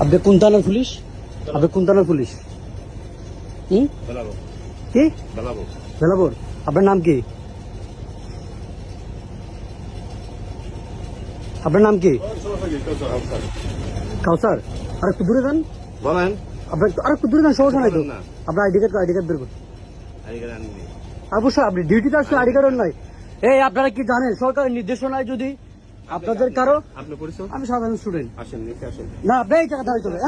আপনি কোন থানার পুলিশ? আপনি কোন থানার পুলিশ? কি বেলাপুর? আপনার নাম কি? আপনার নাম কি? কাউসার। আর একটু দূরে যান। বলেন। আপনার আর একটু দূরে যান, সমস্যা নাই তো। আপনার আইডি কার্ড বের করুন। অবশ্যই আপনি ডিউটিতে আসলে আইডি কার্ড নয়। এই আপনারা কি জানেন সরকারের নির্দেশনায় যদি আপনাদের কারো, আমি সাধারণ স্টুডেন্ট, না আপনি এই জায়গা দাঁড়াইতে হবে।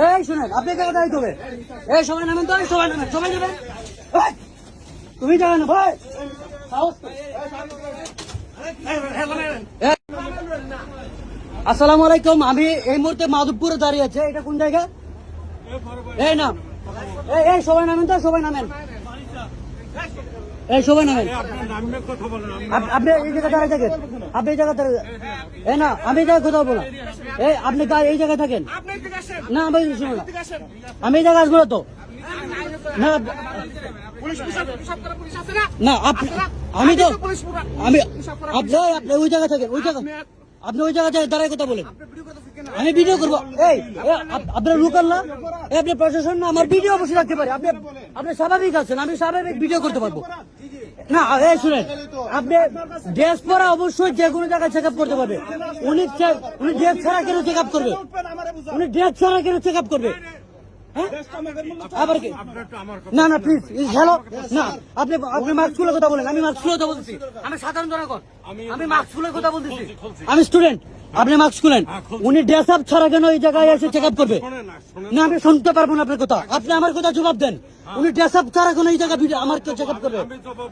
এই শুনেন, আপনি এই জায়গা দাঁড়াইতে হবে। এই সবাই নামেন তো, সবাই নামেন, সবাই নামেন। তুমি জানো না ভাই, আসসালামু আলাইকুম। আমি এই মুহূর্তে মাধবপুরে দাঁড়িয়ে আছে। এটা কোন জায়গা? এই না, এই সবাই নামেন তো, সবাই নামেন, এই সবাই নামেন। আপনি এই জায়গায় দাঁড়িয়ে থাকেন, আপনি এই জায়গা দাঁড়িয়ে, এই না আমি এই জায়গায় কোথাও বলা, এই আপনি এই জায়গায় থাকেন না, আমি শুনুন না, আমি এই জায়গায় আসবো না তো, না না আমি তো আমি আপনি ওই জায়গায় থাকেন, ওই জায়গা আপনি ওই জায়গায় দাঁড়ায় কথা বলেন, আমি ভিডিও করবো। এই আপনার লোকাল না, আপনি প্রশাসন না, আমার ভিডিও অবশ্যই রাখতে পারি। আপনি স্বাভাবিক আছেন, আমি স্বাভাবিক ভিডিও করতে পারবো না। এই শুনেন, আপনি ড্রেস পরা অবশ্যই যে কোনো জায়গায় চেক আপ করতে পারবে। উনি ড্রেস ছাড়া কেন চেক আপ করবে? উনি ড্রেস ছাড়া কেন চেক আপ করবে? আবার কি? না না প্লিজ, হ্যালো, না আপনি মাস্ক খুলে কথা বলেন। আমি মাস্ক খুলে কথা বলতেছি, আমি সাধারণ জনগণ, আমি মাস্ক খুলে কথা বলতেছি, আমি স্টুডেন্ট। আপনি মাস্ক খুলেন। উনি ড্রেস আপ ছাড়া কেন এই জায়গায় এসে চেক আপ করবে? না আমি শুনতে পারবো না আপনার কথা, আপনি আমার কথা জবাব দেন। উনি ড্রেস আপ ছাড়া কেন এই জায়গায় আমার চেক আপ করবে?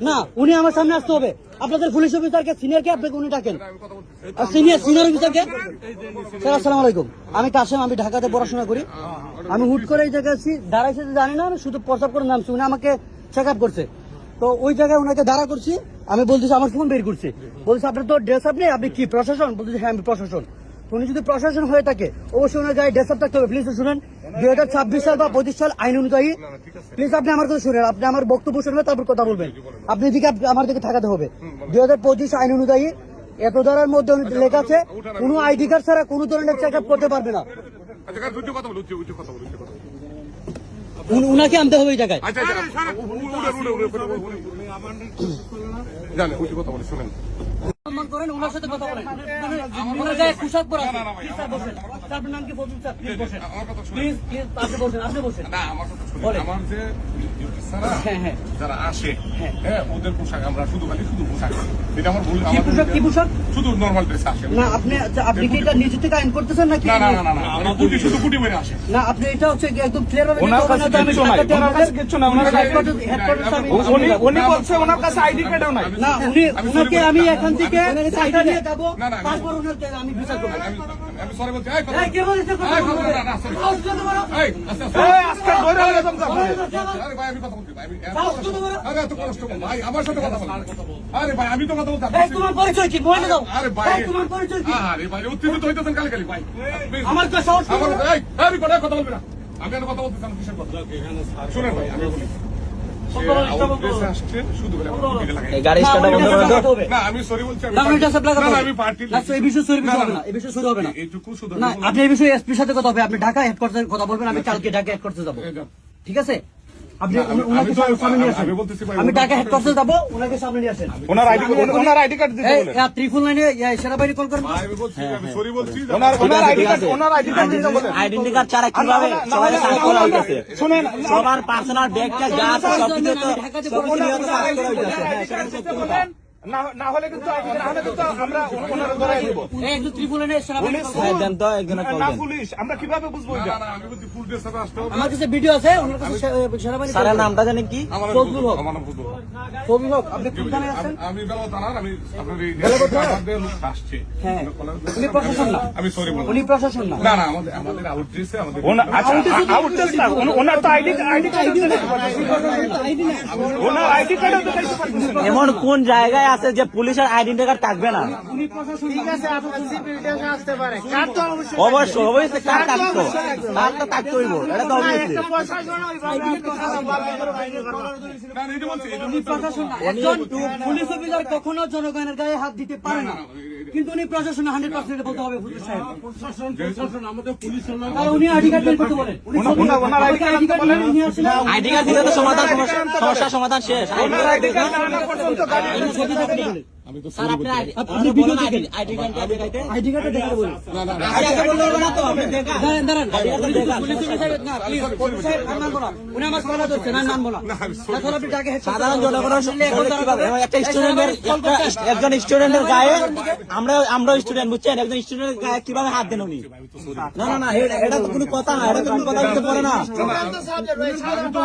না, উনি আমার সামনে আসতে হবে। আপনাদের পুলিশ অফিসারকে, সিনিয়রকে আপনাকে উনি ডাকেন, সিনিয়র অফিসারকে। স্যার আসসালামু আলাইকুম, আমি কাশেম, আমি ঢাকাতে পড়াশোনা করি। আমি হুট করে এই জায়গায় আছি, দাঁড়াইছে জানি না, আমি শুধু প্রস্তাব করে নামছি। উনি আমাকে চেক আপ করছে, তো ওই জায়গায় ওনাকে দাঁড়া করছি। আমি বলতেছি, আমার ফোন বের করছে, বলছে আপনার তো ড্রেস আপ নেই, আপনি কি প্রশাসন? বলতেছি হ্যাঁ আমি প্রশাসন। উনি যদি প্রশাসন হয়ে থাকে অবশ্যই ওনার গায়ে ড্রেস আপ থাকতে হবে। প্লিজ শুনেন, 2026 সাল বা 25 সাল আইন অনুযায়ী, প্লিজ আপনি আমার কথা শুনেন, আপনি আমার বক্তব্য শুনবেন, তারপর কথা বলবেন। আপনি দিকে আমার দিকে থাকাতে হবে। 2025 আইন অনুযায়ী এত ধারার মধ্যে লেখা আছে, কোনো আইডি কার্ড ছাড়া কোনো ধরনের চেক আপ করতে পারবে না। উনাকে আনতে হবে এই জায়গায়। করেন ওনার সাথে কথা বলেন, ওনার গায়ে পোশাক পরা আছে। আপনার নাম কি? বলুন স্যার, প্লিজ বসেন, প্লিজ প্লিজ আপনি বসেন, আপনি বসেন। আমার যে যারা আসে, হ্যাঁ ওদের পোশাক আমরা শুধু পোশাক, এটা আমার ভুল। কি পোশাক? কি পোশাক? শুধু নরমাল ড্রেস আসে না। আপনি কি এটা নিজে থেকে আইন করতেছেন নাকি? না না না না, আমরা গুটি শুধু গুটি মেরে আসে না। আপনি এটা হচ্ছে একদম ক্লিয়ার ভাবে ওনার কাছে কিচ্ছু নাই, ওনার কাছে কিচ্ছু নাই, উনি বলছে ওনার কাছে আইডি কার্ডও নাই। না, উনাকে আমি এখান থেকে সাইডে নিয়ে যাব, তারপর ওনাকে আমি বিচার করব। আমি সরি বলছি। এই কে বলেছে কথা বলতে? এই আজকে ধরে হলে তোমরা আরে ভাই আমি কথা বলছি ভাই, আরে এত কষ্ট ভাই আমার সাথে কথা বল। আরে ভাই আমি তো কথা বলতাম। এই তোমার পরিচয় কি? বলে দাও। আরে ভাই তোমার পরিচয় কি? আরে ভাই উত্তেজিত হইতেছেন কালি কালি ভাই। আমার তো সাহস এই আমি কথা বলবি না, আমি আর কথা বলতেছি। আমি কিসের কথা? শুনেন ভাই আমি বলি, আমি সরি বলছি। আমি পার্টি আপনি এই বিষয়ে এসপির সাথে কথা হবে, আপনি ঢাকা হেডকোয়ার্টারে কথা বলবেন, আমি কালকে ঢাকা হেডকোয়ার্টারে যাবো, ঠিক আছে? আপনি ওনাকে সামনে নিয়ে আসেন, আমি ঢাকা হেডকোয়ার্টারে যাবো, ওনাকে সামনে নিয়ে আসেন। ওনার আইডি কার্ড দিতে বলেন। ত্রিপুল লাইনে সেনাবাহিনী কল করেন। আমি সরি বলছি। ওনার আইডি কার্ড দিতে বলেন। আইডেন্টি কার্ড ছাড়া কিভাবে সবাই সার্চ করা হইতেছে? শুনেন, সবার পার্সোনাল ব্যাগটা যা আছে সবকিছু তো সার্চ করা হইতেছে। হ্যাঁ সেটা সত্যি কথা। না হলে কিন্তু আমরা ওনার ধরাই দিব। একজন ত্রিপুল লাইনে সেনাবাহিনী কল হ্যাঁ করেন। দেন তো একজনের কল না দেন। পুলিশ, আমরা কিভাবে বুঝবো এটা? আমি বলছি ফুল ড্রেস আপে আসতে হবে। আমার কাছে ভিডিও আছে, ওনার কাছে সেনাবাহিনী। স্যারের নামটা জানেন কি? ফজলুল হক। আমার নাম ফজলুল হক। ফজলুল হক, আপনি কোন থানায় আছেন? আমি বেলা থানার, আমি আপনার এই লোক আসছে। হ্যাঁ, উনি প্রশাসন না। আমি সরি বলছি। উনি প্রশাসন না। না না, আমাদের আউটড্রেসে আমাদের আউটডেস না, ওনার তো আইডি কার্ড দিতে পারতেছেন। ওনার আইডি কার্ডও দেখাইতে পারতেছেন। এমন কোন জায়গায় আছে যে পুলিশের আইডেন্টি কার্ড থাকবে না? উনি প্রশাসন ঠিক আছে, আপনার সিকিউরিটি আসতে পারে, কার তো অবশ্যই অবশ্যই অবশ্যই কার থাকতো, কার তো থাকতে হইব, এটা তো অবশ্যই। একটা প্রশাসন ওই না, এটা বলছি, এটা উনি প্রশাসন না। একজন পুলিশ অফিসার কখনো জনগণের গায়ে হাত দিতে পারে না, কিন্তু উনি প্রশাসন 100% বলতে হবে হুজুর সাহেব। তাহলে উনি আইডি কার্ড বের করতে বলেন। উনি ওনার ID card আইডি কার্ড নিয়ে আসছিলেন। আইডি কার্ড দিলে তো সমাধান, সমস্যার সমাধান শেষ। ছবি দেখতে বলেন। আমি তো স্যার, আপনি আপনি ভিডিও দেখেন। আইডি কার্ডটা দেখাইতে, আইডি কার্ডটা দেখে বলেন। না, না, না, আইডি কার্ড বলতে না তো, আপনি দেখা দাঁড়ান দাঁড়ান, পুলিশ অফিসার না, প্লিজ পুলিশ সাহেব আমি মানবো না। উনি আমার কথা ধরছেন, আমি মানবো না। তাহলে আপনি তাকে হেড সাধারণ জনগণের কিভাবে একটা স্টুডেন্টের, একজন স্টুডেন্টের গায়ে, আমরা স্টুডেন্ট বুঝছেন, একজন স্টুডেন্টের গায়ে কিভাবে হাত দেন উনি? না না না, এটা তো কোনো কথা না, এটা তো কোনো কথা বলতে পারে না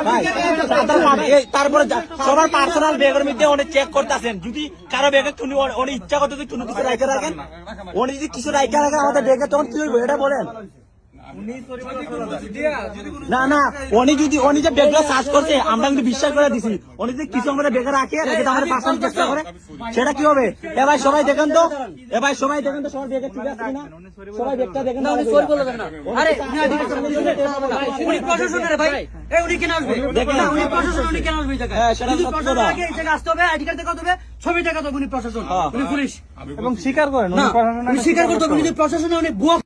ভাই। তারপরে সবার পার্সোনাল ব্যাগের মধ্যে উনি চেক করতেছেন, যদি কারো ব্যাগে উনি ইচ্ছা করতে যদি কোনো কিছু রাইখে রাখেন, উনি যদি কিছু রাইখে রাখেন আমাদের ব্যাগে, তখন কি হইব এটা বলেন? না না, উনি যে ব্যাগটা সার্চ করছে আমরা কিন্তু বিশ্বাস করে দিছি, উনি যদি কিছু আমাদের ব্যাগে রাখে রেখে আমাদের পার্সোনাল চেষ্টা করে, সেটা কি হবে? এ ভাই সবাই দেখেন তো, এ ভাই সবাই দেখেন তো, সবার ব্যাগে ঠিক আছে কিনা, সবাই ব্যাগটা দেখেন না, না। উনি সই বলবেন না। আরে উনি আইডি কার্ড উনি প্রশাসনের ভাই। এই উনি কেন আসবে? দেখেন না, উনি প্রশাসন, উনি কেন আসবে এই জায়গায়? হ্যাঁ, সেটা যদি সত্যি প্রশাসন কথা। আগে এই জায়গায় আসতে হবে, আইডি কার্ড দেখাতে হবে, ছবি দেখাতে হবে, উনি প্রশাসন, হ্যাঁ। উনি পুলিশ। এবং স্বীকার করেন না, উনি প্রশাসন উনি স্বীকার করতে হবে, উনি যদি প্রশাসনে উনি বুয়া